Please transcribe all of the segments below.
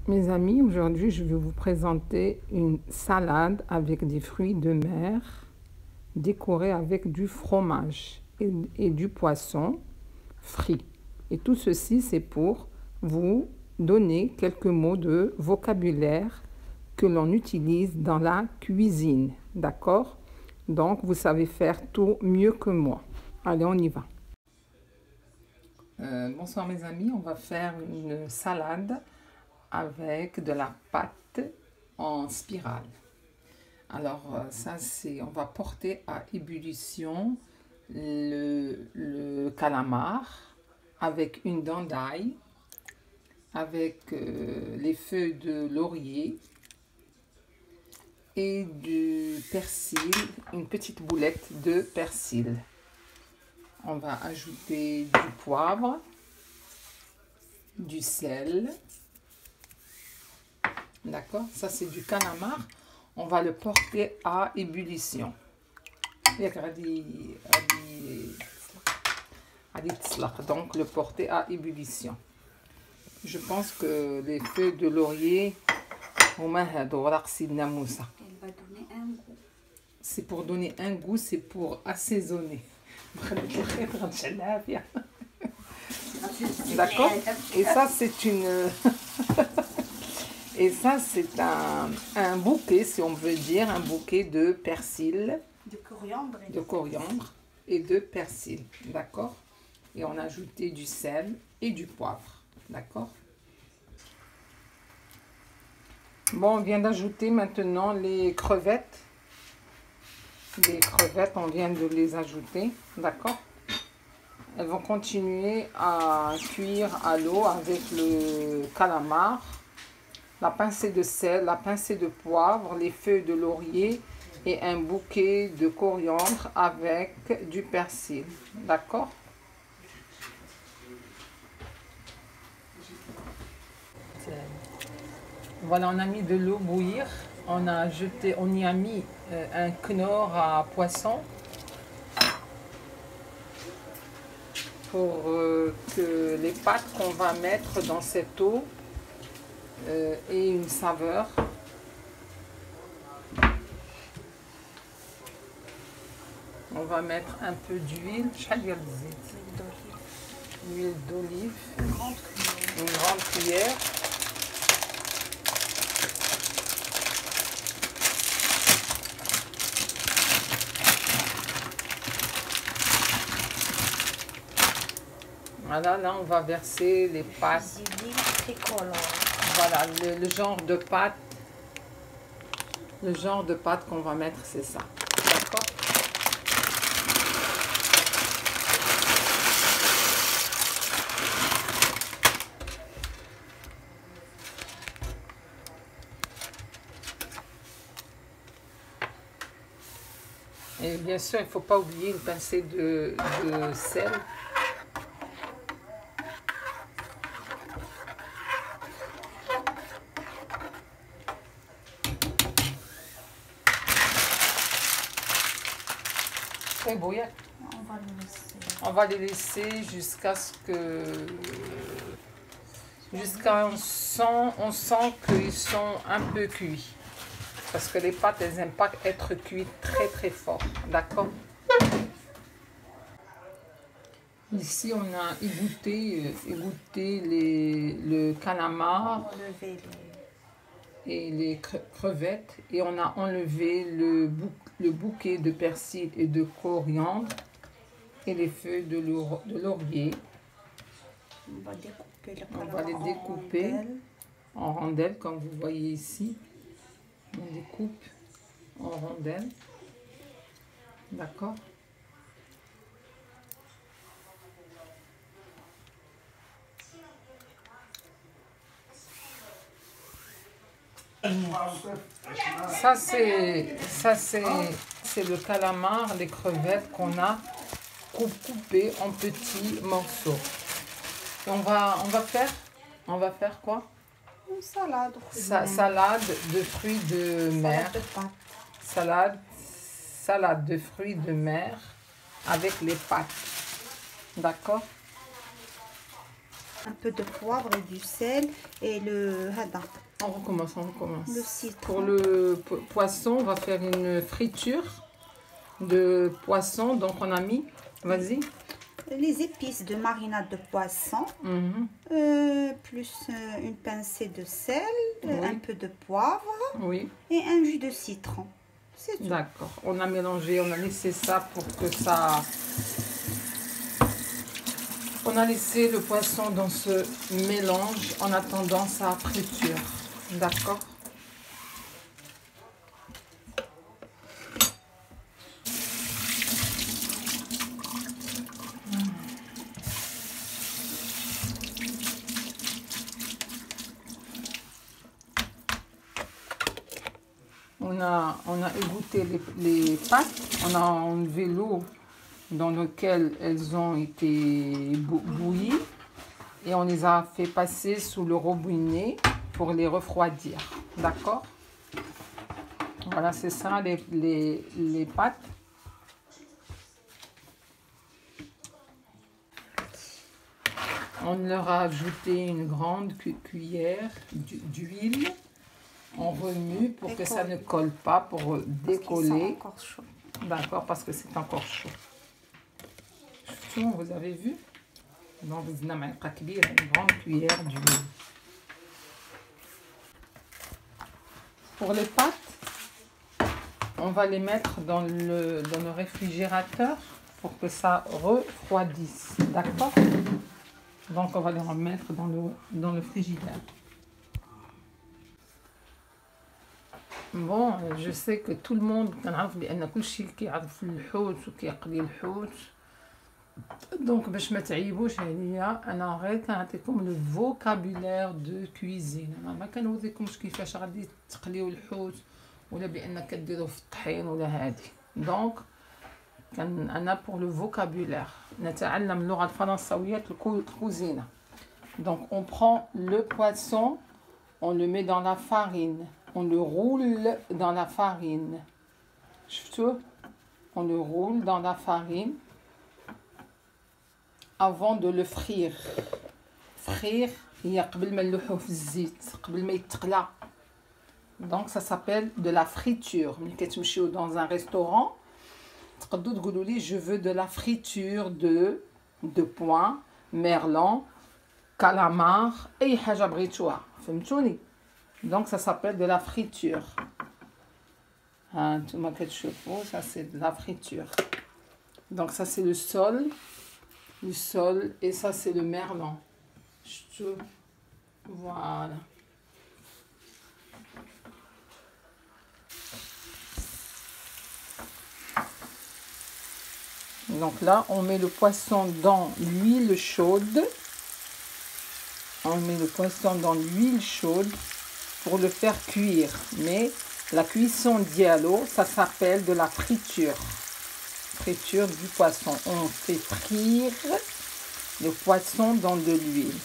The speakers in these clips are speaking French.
Mes amis, aujourd'hui je vais vous présenter une salade avec des fruits de mer décorée avec du fromage et du poisson frit. Et tout ceci c'est pour vous donner quelques mots de vocabulaire que l'on utilise dans la cuisine. D'accord? Donc vous savez faire tout mieux que moi. Allez, on y va. Bonsoir mes amis, on va faire une salade avec de la pâte en spirale. Alors ça c'est, on va porter à ébullition le calamar avec une dent d'ail, avec les feuilles de laurier et du persil, une petite boulette de persil. On va ajouter du poivre, du sel. D'accord? Ça, c'est du calamar. On va le porter à ébullition. Donc, le porter à ébullition. Je pense que les feuilles de laurier, elle va donner un goût. C'est pour donner un goût, c'est pour assaisonner. D'accord? Et ça, c'est une... Et ça, c'est un bouquet, si on veut dire, un bouquet de persil. De coriandre et de persil. D'accord? Et on a ajouté du sel et du poivre. D'accord? Bon, on vient d'ajouter maintenant les crevettes. Les crevettes, on vient de les ajouter. D'accord? Elles vont continuer à cuire à l'eau avec le calamar, la pincée de sel, la pincée de poivre, les feuilles de laurier et un bouquet de coriandre avec du persil. D'accord? Voilà, on a mis de l'eau bouillir. On y a mis un knorr à poisson pour que les pâtes qu'on va mettre dans cette eau aient une saveur. On va mettre un peu d'huile, l'huile d'olive, une grande cuillère. Voilà, là on va verser les pâtes. Voilà, le genre de pâte. Le genre de pâte qu'on va mettre, c'est ça. D'accord? Et bien sûr, il ne faut pas oublier une pincée de sel. Très bouillant. On va les laisser jusqu'à ce que... on sent qu'ils sont un peu cuits. Parce que les pâtes, elles n'aiment pas être cuites très très fort. D'accord? Ici, on a égoutter le calamar et les crevettes. Et on a enlevé le bouquet de persil et de coriandre et les feuilles de laurier. On va les découper en rondelles, comme vous voyez ici. On découpe en rondelles. D'accord? Ça c'est le calamar, les crevettes qu'on a coupées en petits morceaux. Et on va faire quoi? Une salade. Salade de fruits de mer. Salade de fruits de mer avec les pâtes. D'accord? Un peu de poivre et du sel et le hada. On recommence, on recommence. Le citron. Pour le poisson, on va faire une friture de poisson. Donc on a mis, vas-y. Les épices de marinade de poisson, plus une pincée de sel, un peu de poivre et un jus de citron. C'est tout. D'accord. On a mélangé, on a laissé ça pour que ça... On a laissé le poisson dans ce mélange en attendant sa friture. D'accord. On a égoutté les pâtes, on a enlevé l'eau dans laquelle elles ont été bouillies et on les a fait passer sous le robinet pour les refroidir. D'accord? Voilà, c'est ça les pâtes. On leur a ajouté une grande cuillère d'huile. On remue pour que ça ne colle pas, pour décoller. D'accord, parce que c'est encore chaud. Vous avez vu? Donc, vous avez une grande cuillère d'huile. Pour les pâtes, on va les mettre dans le réfrigérateur pour que ça refroidisse. D'accord? Donc, on va les remettre dans le frigidaire. Bon, je sais que tout le monde كنعرف بان كل شيء كيعرف الحوت وكيقلي الحوت. دونك باش ما تعيبوش عليا انا غير كنعطيكم لو فوكابولير دو كويزين. ما كنوريكمش كيفاش غادي تقليو الحوت ولا بان كديروه في الطحين ولا هادي. دونك انا بور لو فوكابولير نتعلم اللغه الفرنسويه الكوزينه. Donc on prend le poisson, on le met dans la farine. On le roule dans la farine. On le roule dans la farine avant de le frire. Frire, donc ça s'appelle de la friture. Dans un restaurant, je veux de la friture de pois, merlan, calamar et hajabritoua. Donc ça s'appelle de la friture. Ça c'est de la friture. Donc ça c'est le sol et ça c'est le merlan. Voilà. Donc là on met le poisson dans l'huile chaude. On met le poisson dans l'huile chaude pour le faire cuire. Mais la cuisson diallo, ça s'appelle de la friture. Friture du poisson. On fait frire le poisson dans de l'huile.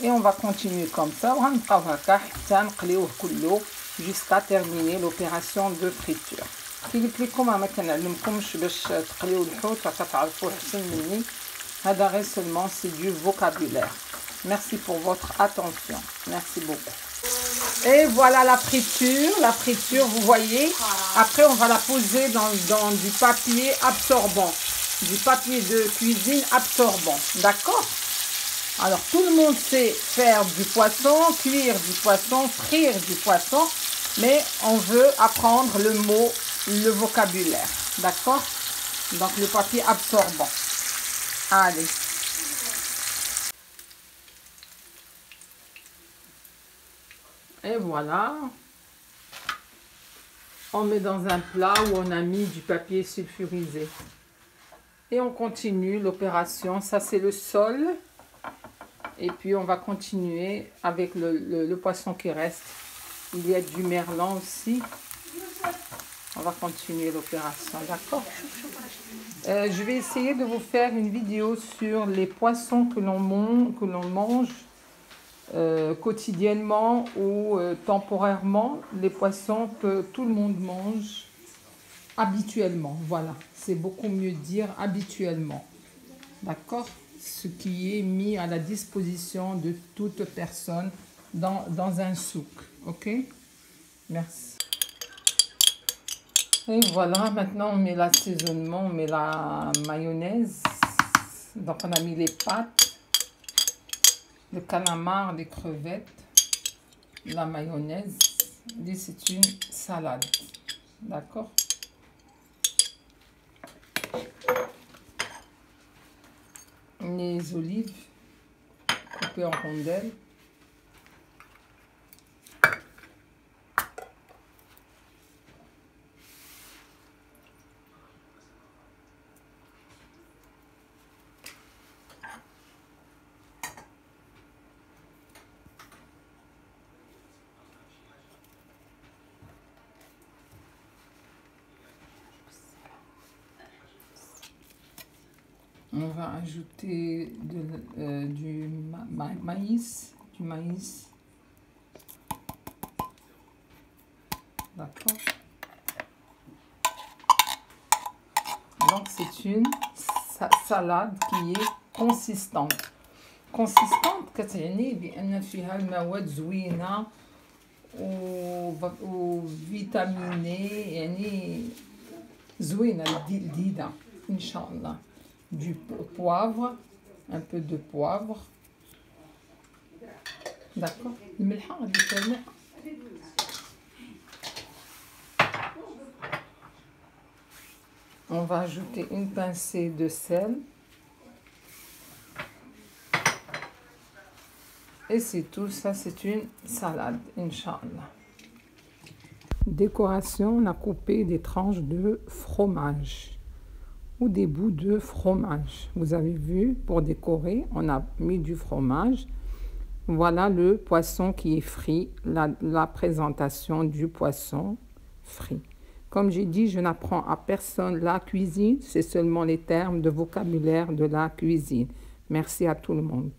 Et on va continuer comme ça. Jusqu'à terminer l'opération de friture. Seulement c'est du vocabulaire. Merci pour votre attention. Merci beaucoup. Et voilà la friture. La friture, vous voyez. Après, on va la poser dans du papier absorbant. Du papier de cuisine absorbant. D'accord? Alors, tout le monde sait faire du poisson, cuire du poisson, frire du poisson. Mais on veut apprendre le mot, le vocabulaire. D'accord? Donc, le papier absorbant. Allez. Et voilà, on met dans un plat où on a mis du papier sulfurisé. Et on continue l'opération. Ça, c'est le sol. Et puis, on va continuer avec le poisson qui reste. Il y a du merlan aussi. On va continuer l'opération, d'accord? Je vais essayer de vous faire une vidéo sur les poissons que l'on mange quotidiennement ou temporairement. Les poissons que tout le monde mange habituellement. Voilà, c'est beaucoup mieux dire habituellement. D'accord? ce qui est mis à la disposition de toute personne dans un souk. Ok? Merci. Et voilà, maintenant on met l'assaisonnement, on met la mayonnaise. Donc on a mis les pâtes, le calamar, les crevettes, la mayonnaise. Et c'est une salade. D'accord? Les olives coupées en rondelles. On va ajouter du maïs. D'accord. Donc c'est une salade qui est consistante. consistante كتعني بأن فيها المواد زوينة وفيتاميني يعني زوينة لذيذة إن شاء الله. Du poivre, un peu de poivre. D'accord. الملحة غادي تكون On va ajouter une pincée de sel. Et c'est tout, ça c'est une salade, Inch'Allah. Décoration, on a coupé des tranches de fromage ou des bouts de fromage. Vous avez vu, pour décorer, on a mis du fromage. Voilà le poisson qui est frit, la présentation du poisson frit. Comme j'ai dit, je n'apprends à personne la cuisine, c'est seulement les termes de vocabulaire de la cuisine. Merci à tout le monde.